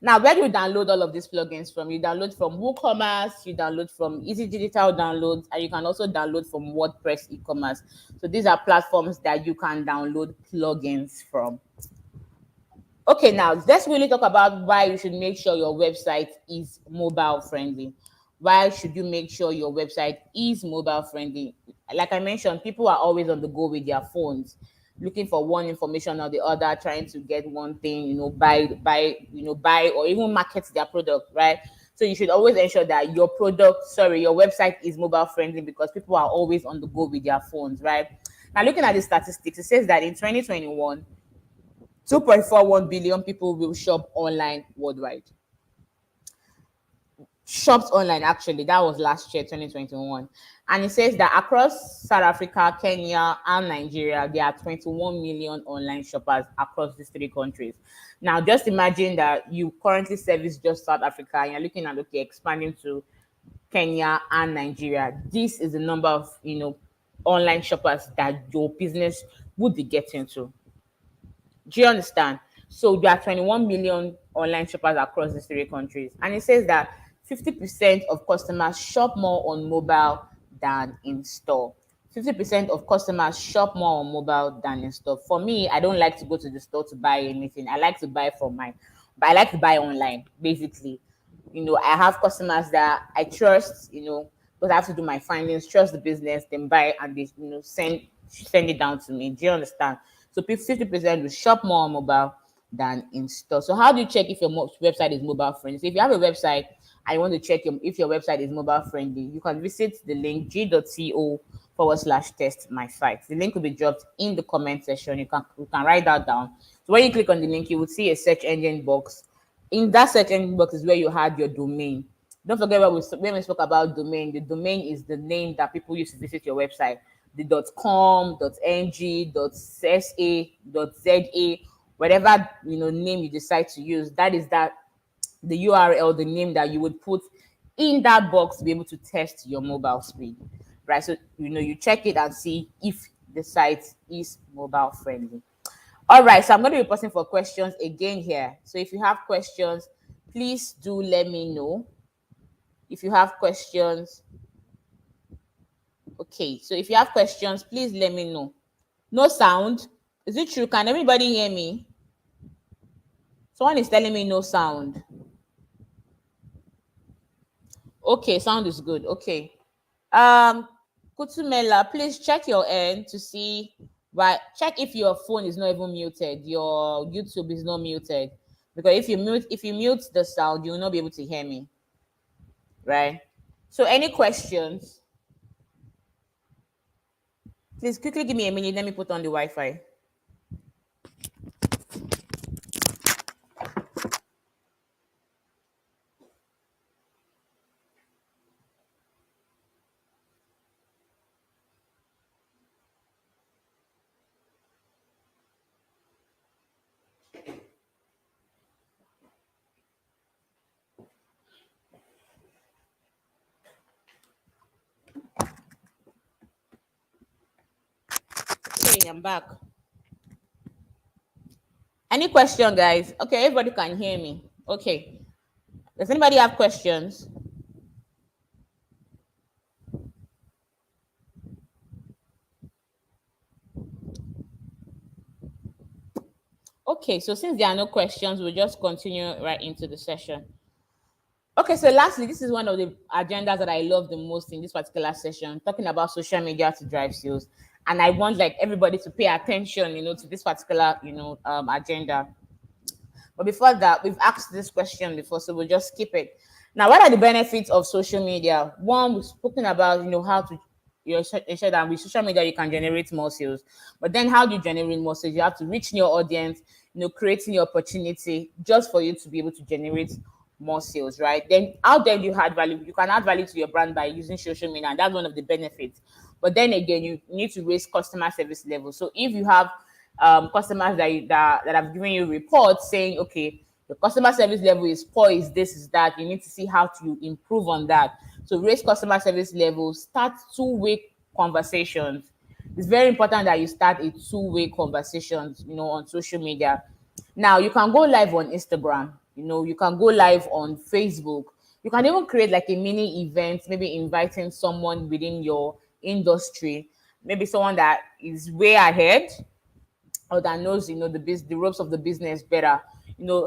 Now, where do you download all of these plugins from? You download from WooCommerce, you download from Easy Digital Downloads, and you can also download from WordPress e-commerce. So these are platforms that you can download plugins from. Okay, now let's really talk about why you should make sure your website is mobile friendly. Why should you make sure your website is mobile friendly? Like I mentioned, people are always on the go with their phones, looking for one information or the other, trying to get one thing, buy or even market their product, right? So you should always ensure that your website is mobile friendly because people are always on the go with their phones, right? Now, looking at the statistics, it says that in 2021, 2.41 billion people will shop online worldwide. Shopped online, actually. That was last year, 2021. And it says that across South Africa, Kenya, and Nigeria, there are 21 million online shoppers across these three countries. Now, just imagine that you currently service just South Africa and you're looking at, okay, expanding to Kenya and Nigeria. This is the number of, online shoppers that your business would be getting to. Do you understand? So there are 21 million online shoppers across these three countries. And it says that 50% of customers shop more on mobile than in store. 50% of customers shop more on mobile than in store. For me, I don't like to go to the store to buy anything. I like to buy from mine, but I like to buy online, basically. I have customers that I trust, because I have to do my findings, trust the business, then buy and they, send it down to me. Do you understand? So 50% will shop more on mobile than in store. So how do you check if your website is mobile friendly? So if you have a website and you want to check if your website is mobile friendly, you can visit the link g.co/test my site. The link will be dropped in the comment section. You can write that down. So when you click on the link, you will see a search engine box. In that search engine box is where you had your domain. Don't forget when we spoke about domain. The domain is the name that people use to visit your website. The .com, .ng, .sa, .za, whatever name you decide to use. That is the URL, the name that you would put in that box to be able to test your mobile speed, right? So you check it and see if the site is mobile friendly. All right, so I'm going to be posting for questions again here. So if you have questions, please do let me know. If you have questions, okay. So if you have questions, please let me know. No sound. Is it true? Can everybody hear me? Someone is telling me no sound. Okay, sound is good. Okay. Um, Kutumela, please check your end to see why. Check if your phone is not even muted. Your YouTube is not muted, because if you mute the sound, you will not be able to hear me. Right. So, any questions? Please quickly give me a minute. Let me put on the Wi-Fi. Okay, I'm back. Any question, guys? Okay, everybody can hear me. Okay. Does anybody have questions? Okay, so since there are no questions, we'll just continue right into the session. Okay, so lastly, this is one of the agendas that I love the most in this particular session, talking about social media to drive sales. And I want like everybody to pay attention, to this particular, agenda. But before that, we've asked this question before, so we'll just skip it. Now, what are the benefits of social media? One, we've spoken about, how to ensure that with social media you can generate more sales. But then, how do you generate more sales? You have to reach your audience, creating your opportunity just for you to be able to generate more sales, right? Then, how then you add value? You can add value to your brand by using social media, and that's one of the benefits. But then again, you need to raise customer service level. So if you have customers that have given you reports saying, okay, the customer service level is poor, is this, is that, you need to see how to improve on that. So raise customer service level, start two-way conversations. It's very important that you start a two-way conversations, on social media. Now you can go live on Instagram, you can go live on Facebook. You can even create like a mini event, maybe inviting someone within your industry, maybe someone that is way ahead or that knows the ropes of the business better.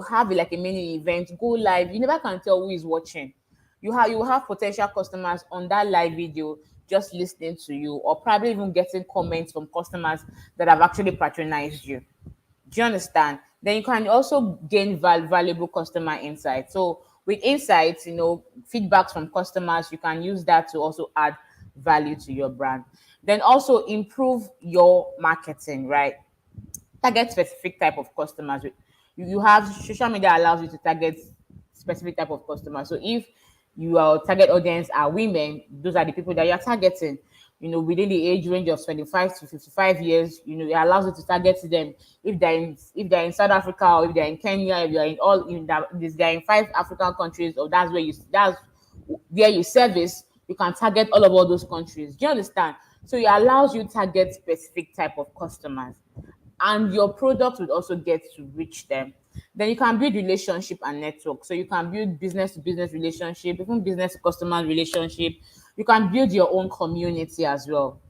Have like a mini event, go live. You never can tell who is watching. You will have potential customers on that live video just listening to you, or probably even getting comments from customers that have actually patronized you. Do you understand? Then you can also gain valuable customer insights. So with insights, feedbacks from customers, you can use that to also add value to your brand. Then also improve your marketing, right? Target specific type of customers. You have social media allows you to target specific type of customers. So if your target audience are women, those are the people that you're targeting. Within the age range of 25 to 55 years, it allows you to target them. If they're in South Africa, or if they're in Kenya, if you're in all in that they're in 5 African countries, or that's where you service, you can target all those countries. Do you understand? So it allows you to target specific type of customers, and your product would also get to reach them. Then you can build relationship and network. So you can build business to business relationship, even business to customer relationship. You can build your own community as well.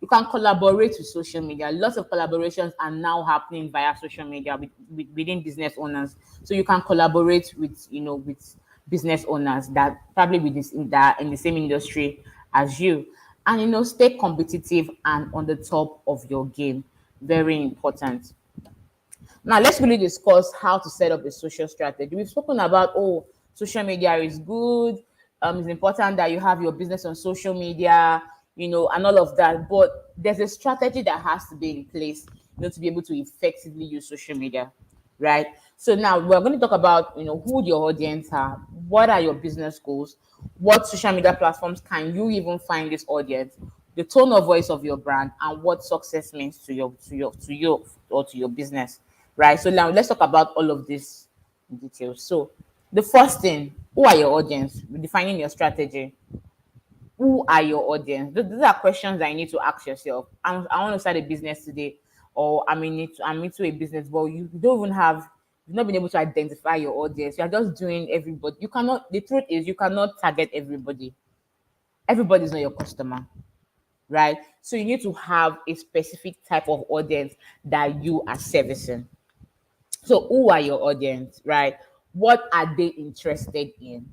You can collaborate with social media. Lots of collaborations are now happening via social media within business owners. So you can collaborate with business owners that probably that in the same industry as you, and stay competitive and on the top of your game. Very important. Now let's really discuss how to set up a social strategy. We've spoken about, social media is good. It's important that you have your business on social media, and all of that. But there's a strategy that has to be in place, to be able to effectively use social media, right? So now we're going to talk about, who your audience are, what are your business goals, what social media platforms can you even find this audience, the tone of voice of your brand, and what success means to you or to your business, right? So now let's talk about all of this in detail. So the first thing, who are your audience? Defining your strategy. Who are your audience? Those are questions that you need to ask yourself. I want to start a business today, or I'm into a business, but you don't even have, you've not been able to identify your audience. You're just doing everybody. You cannot, the truth is, you cannot target everybody. Everybody's not your customer, right? So you need to have a specific type of audience that you are servicing. So who are your audience, right? What are they interested in?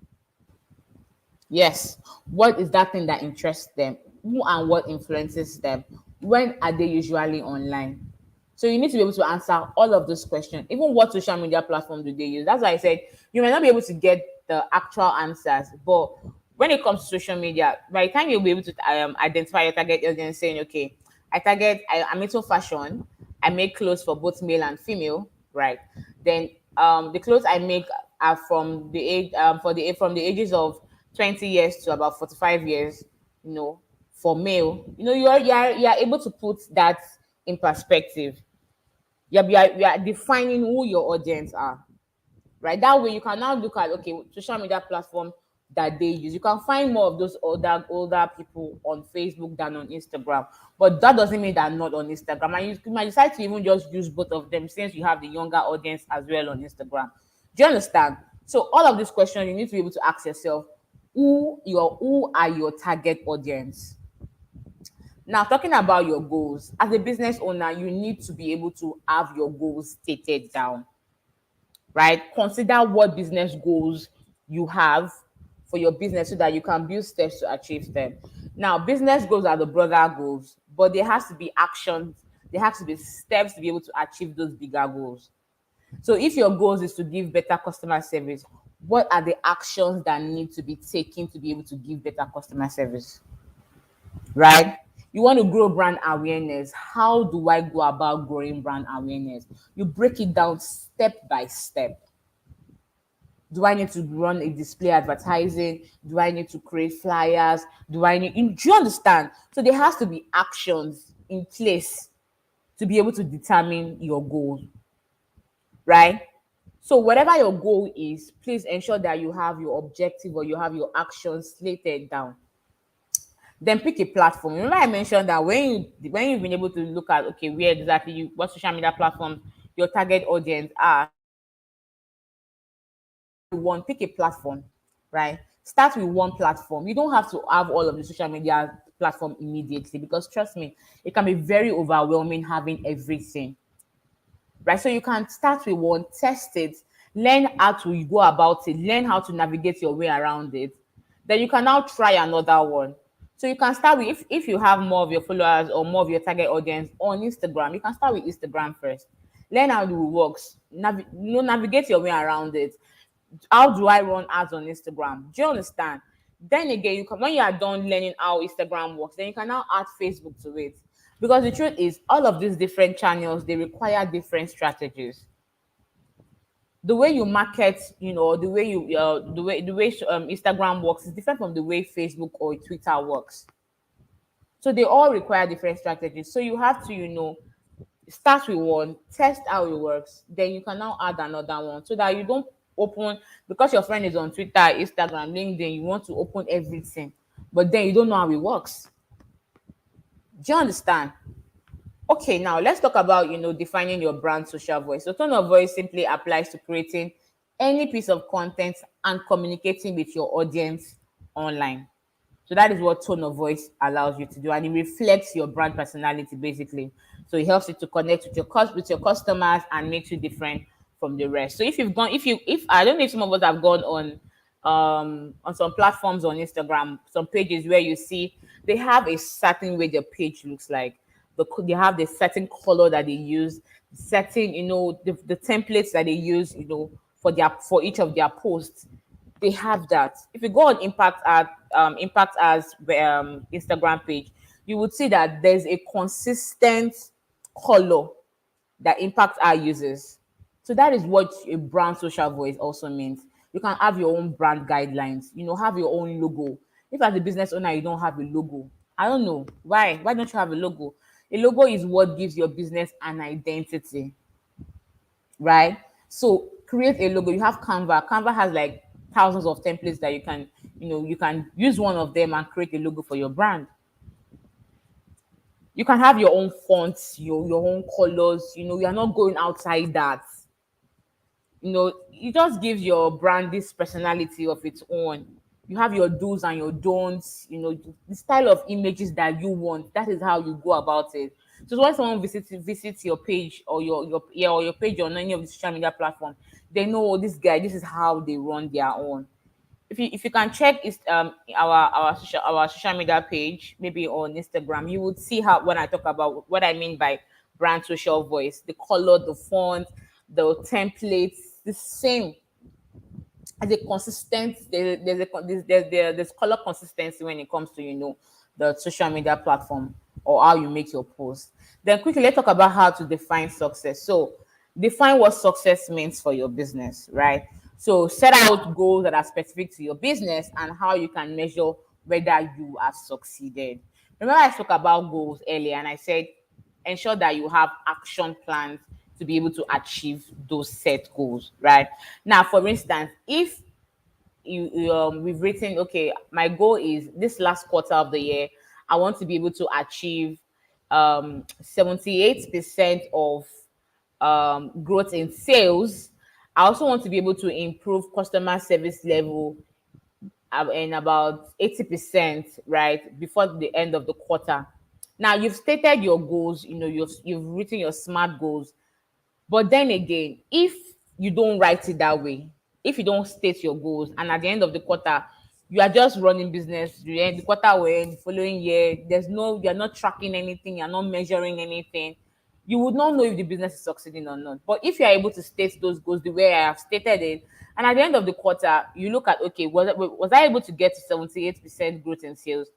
Yes. What is that thing that interests them? Who and what influences them? When are they usually online? So you need to be able to answer all of those questions. Even what social media platform do they use? That's why I said you may not be able to get the actual answers, but when it comes to social media, by the time you'll be able to identify your target audience, saying, okay, I'm into fashion. I make clothes for both male and female, right? Then the clothes I make are from the age from the ages of 20 years to about 45 years, for male. You are able to put that in perspective. You are defining who your audience are, right? That way you can now look at, okay, social media platform that they use. You can find more of those older people on Facebook than on Instagram, but that doesn't mean they're not on Instagram. And you might decide to even just use both of them, since you have the younger audience as well on Instagram. Do you understand? So all of these questions you need to be able to ask yourself: who are your target audience? Now, talking about your goals, as a business owner, you need to be able to have your goals stated down, right? Consider what business goals you have for your business so that you can build steps to achieve them. Now, business goals are the broader goals, but there has to be actions, there has to be steps to be able to achieve those bigger goals. So if your goals is to give better customer service, what are the actions that need to be taken to be able to give better customer service? Right? You want to grow brand awareness. How do I go about growing brand awareness? You break it down step by step. Do I need to run a display advertising? Do I need to create flyers? Do you understand? So there has to be actions in place to be able to determine your goal, right? So whatever your goal is, please ensure that you have your objective or you have your actions slated down. Then pick a platform. Remember I mentioned that when you've been able to look at, okay, where exactly you what social media platforms your target audience are, one, pick a platform, right? Start with one platform. You don't have to have all of the social media platform immediately, because trust me, it can be very overwhelming having everything, right? So you can start with one, test it, learn how to go about it, learn how to navigate your way around it. Then you can now try another one. So you can start with, if you have more of your followers or more of your target audience on Instagram, you can start with Instagram first. Learn how it works, navigate your way around it. How do I run ads on Instagram? Do you understand? Then again, you can, when you are done learning how Instagram works, then you can now add Facebook to it. Because the truth is, all of these different channels, they require different strategies. The way you market, the way Instagram works is different from the way Facebook or Twitter works. So they all require different strategies. So you have to, start with one, test how it works, then you can now add another one, so that you don't open, because your friend is on Twitter, Instagram, LinkedIn, you want to open everything, but then you don't know how it works. Do you understand? Okay, now let's talk about defining your brand social voice. So tone of voice simply applies to creating any piece of content and communicating with your audience online. So that is what tone of voice allows you to do, and it reflects your brand personality basically. So it helps you to connect with your customers and makes you different from the rest. So if I don't know if some of us have gone on some platforms on Instagram, some pages where you see they have a certain way their page looks like. They have the certain color that they use, certain the templates that they use for each of their posts. They have that. If you go on Impact as Instagram page, you would see that there's a consistent color that Impact R uses. So that is what a brand social voice also means. You can have your own brand guidelines, have your own logo. If as a business owner you don't have a logo, I don't know why. Why don't you have a logo? A logo is what gives your business an identity, right? So create a logo. You have Canva. Canva has like thousands of templates that you can use one of them and create a logo for your brand. You can have your own fonts, your own colors. You are not going outside that. It just gives your brand this personality of its own. You have your do's and your don'ts, the style of images that you want. That is how you go about it. So when someone visits your page or your page on any of the social media platform, they know, oh, this guy, this is how they run their own. If you can check our social media page, maybe on Instagram, you would see how, when I talk about what I mean by brand social voice, the color, the font, the templates, the same as a consistent. There's color consistency when it comes to the social media platform or how you make your post. Then quickly, let's talk about how to define success. So define what success means for your business, right? So set out goals that are specific to your business and how you can measure whether you have succeeded. Remember I spoke about goals earlier, and I said ensure that you have action plans to be able to achieve those set goals, right? Now, for instance, if we've written, okay, my goal is this last quarter of the year, I want to be able to achieve 78% of growth in sales. I also want to be able to improve customer service level in about 80%, right, before the end of the quarter. Now you've stated your goals, you've written your SMART goals, but then again, if you don't write it that way, if you don't state your goals and at the end of the quarter you are just running business, the quarter will end, the following year there's no, you're not tracking anything, you're not measuring anything, you would not know if the business is succeeding or not. But if you're able to state those goals the way I have stated it, and at the end of the quarter you look at, okay, was I able to get to 78% growth in sales?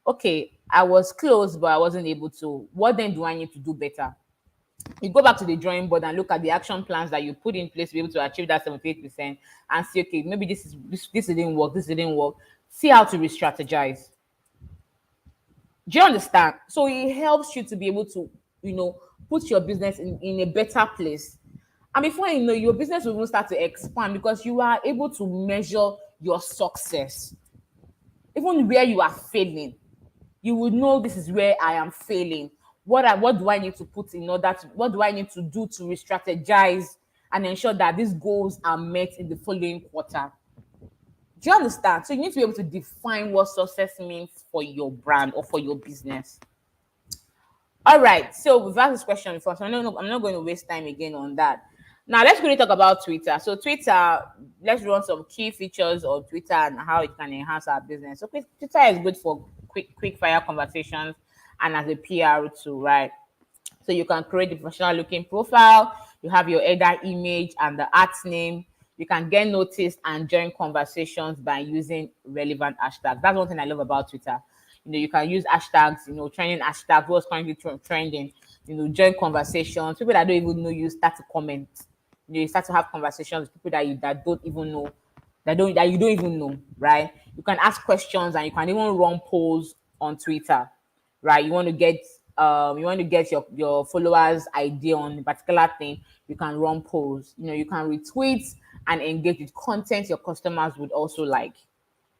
Okay, I was close but I wasn't able to. What then do I need to do better? You go back to the drawing board and look at the action plans that you put in place to be able to achieve that 78% and see, okay, maybe this didn't work, this didn't work. See how to re-strategize. Do you understand? So it helps you to be able to, put your business in a better place. And before you know, your business will even start to expand because you are able to measure your success. Even where you are failing, you will know this is where I am failing. What do I need to put in order to, what do I need to do to re-strategize and ensure that these goals are met in the following quarter? Do you understand? So you need to be able to define what success means for your brand or for your business. All right. So we've asked this question before, so I'm not going to waste time again on that. Now let's really talk about Twitter. So Twitter, let's run some key features of Twitter and how it can enhance our business. So Twitter is good for quick fire conversations and as a PR tool, right? So you can create a professional looking profile. You have your header image and the art name. You can get noticed and join conversations by using relevant hashtags. That's one thing I love about Twitter. You can use hashtags, trending hashtags, what's currently trending, join conversations. People that don't even know you start to comment. You start to have conversations with people that don't even know, that you don't even know, right? You can ask questions and you can even run polls on Twitter, right? You want to get your followers idea on a particular thing, you can run polls. You can retweet and engage with content your customers would also like,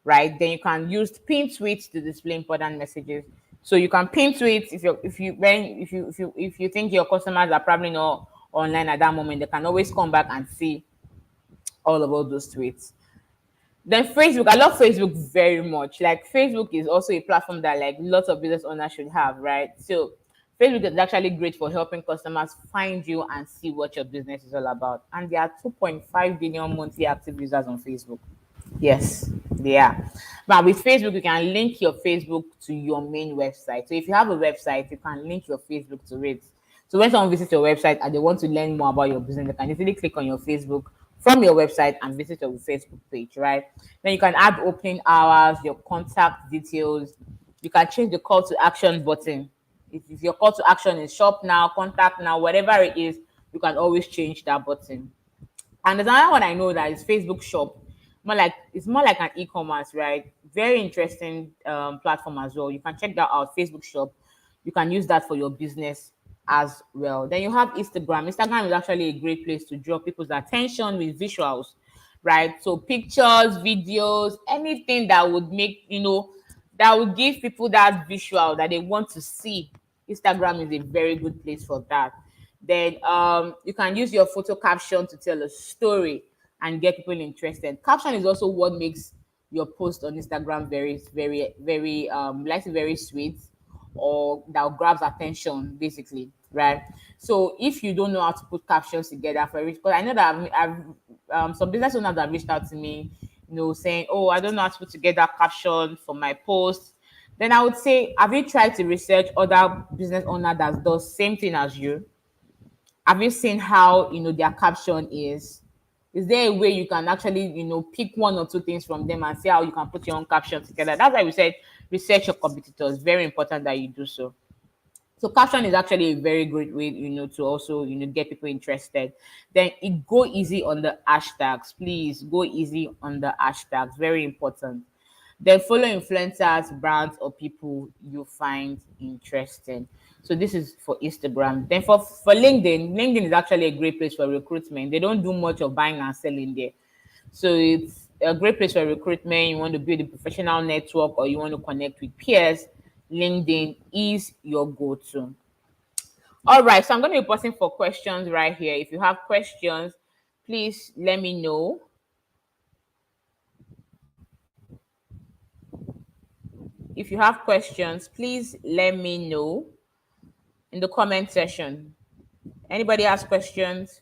right? Then you can use pin tweets to display important messages. So you can pin tweets if you think your customers are probably not online at that moment, they can always come back and see all about those tweets. Then Facebook, I love Facebook very much. Like Facebook is also a platform that like lots of business owners should have, right? So Facebook is actually great for helping customers find you and see what your business is all about. And there are 2.5 billion monthly active users on Facebook. Yes, they are. But with Facebook, you can link your Facebook to your main website. So if you have a website, you can link your Facebook to it. So when someone visits your website and they want to learn more about your business, they can easily click on your Facebook from your website and visit your Facebook page, right? Then you can add opening hours, your contact details. You can change the call to action button. If your call to action is shop now, contact now, whatever it is, you can always change that button. And there's another one I know that is Facebook Shop. It's more like an e-commerce, right? Very interesting platform as well. You can check that out, Facebook Shop. You can use that for your business as well. Then you have Instagram. Instagram is actually a great place to draw people's attention with visuals, right? So pictures, videos, anything that would make, that would give people that visual that they want to see. Instagram is a very good place for that. Then you can use your photo caption to tell a story and get people interested. Caption is also what makes your post on Instagram very, very, very like very sweet or that grabs attention, basically, right? So if you don't know how to put captions together for it, because I know that I've some business owners have reached out to me, saying, "Oh, I don't know how to put together caption for my post." Then I would say, have you tried to research other business owner that does same thing as you? Have you seen how their caption is? Is there a way you can actually pick one or two things from them and see how you can put your own caption together? That's why we said research your competitors. Very important that you do so. So caption is actually a very great way to also get people interested. Then go easy on the hashtags. Please go easy on the hashtags. Very important. Then follow influencers, brands, or people you find interesting. So this is for Instagram. Then for LinkedIn is actually a great place for recruitment. They don't do much of buying and selling there. So it's a great place for recruitment. You want to build a professional network or you want to connect with peers, LinkedIn is your go-to. All right, so I'm going to be posting for questions right here. If you have questions, please let me know. If you have questions, please let me know in the comment section. Anybody has questions?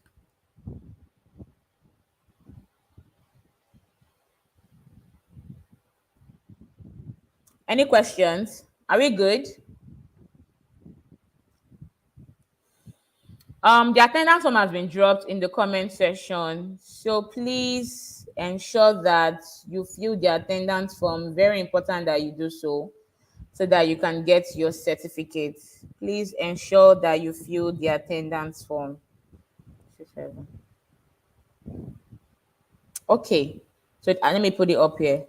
Any questions? Are we good? The attendance form has been dropped in the comment section, so please ensure that you fill the attendance form. Very important that you do so that you can get your certificate. Please ensure that you fill the attendance form. Okay, so let me put it up here.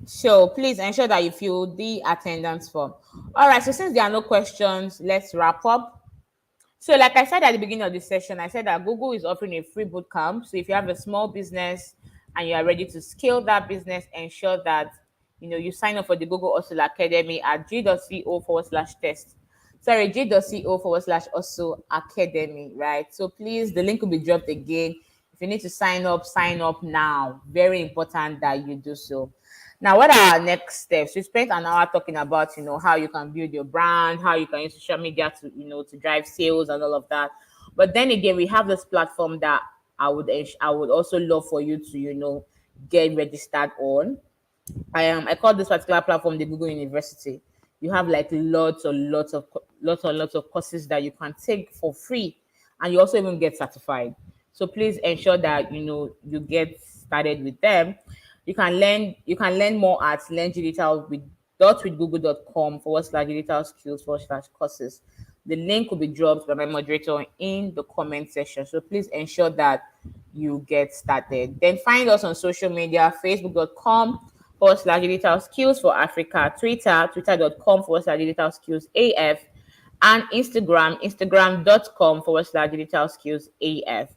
So please ensure that you fill the attendance form. All right, so since there are no questions, let's wrap up. So, like I said at the beginning of this session, I said that Google is offering a free bootcamp. So, if you have a small business and you are ready to scale that business, ensure that you sign up for the Google Hustle Academy at g.co/test. Sorry, g.co/hustle academy, right? So, please, the link will be dropped again. If you need to sign up now. Very important that you do so. Now, what are our next steps? We spent an hour talking about, how you can build your brand, how you can use social media to, to drive sales and all of that. But then again, we have this platform that I would also love for you to, get registered on. I call this particular platform the Google University. You have like lots of courses that you can take for free, and you also even get certified. So please ensure that you get started with them. You can learn more at learndigital.com/digital skills/courses. The link will be dropped by my moderator in the comment section. So please ensure that you get started. Then find us on social media, facebook.com/digital skills for Africa, twitter.com/digital skills AF, and instagram.com/digital skills AF.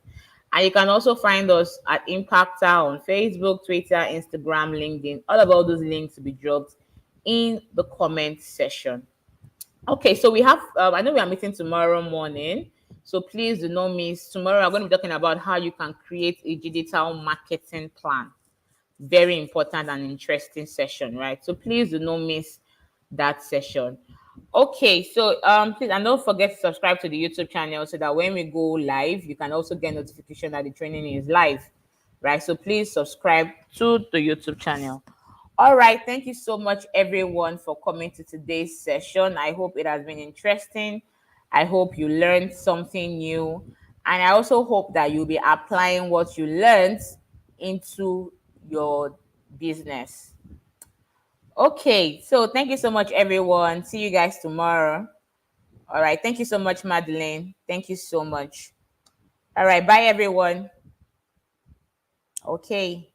And you can also find us at Impacta on Facebook, Twitter, Instagram, LinkedIn. All those links will be dropped in the comment section. Okay, so we have, I know we are meeting tomorrow morning. So please do not miss. Tomorrow, I'm going to be talking about how you can create a digital marketing plan. Very important and interesting session, right? So please do not miss that session. Okay, so please, and don't forget to subscribe to the YouTube channel so that when we go live, you can also get notification that the training is live, right? So please subscribe to the YouTube channel. All right, thank you so much, everyone, for coming to today's session. I hope it has been interesting. I hope you learned something new, and I also hope that you'll be applying what you learned into your business. Okay, so thank you so much, everyone. See you guys tomorrow. All right, thank you so much, Madeline. Thank you so much. All right, bye, everyone. Okay.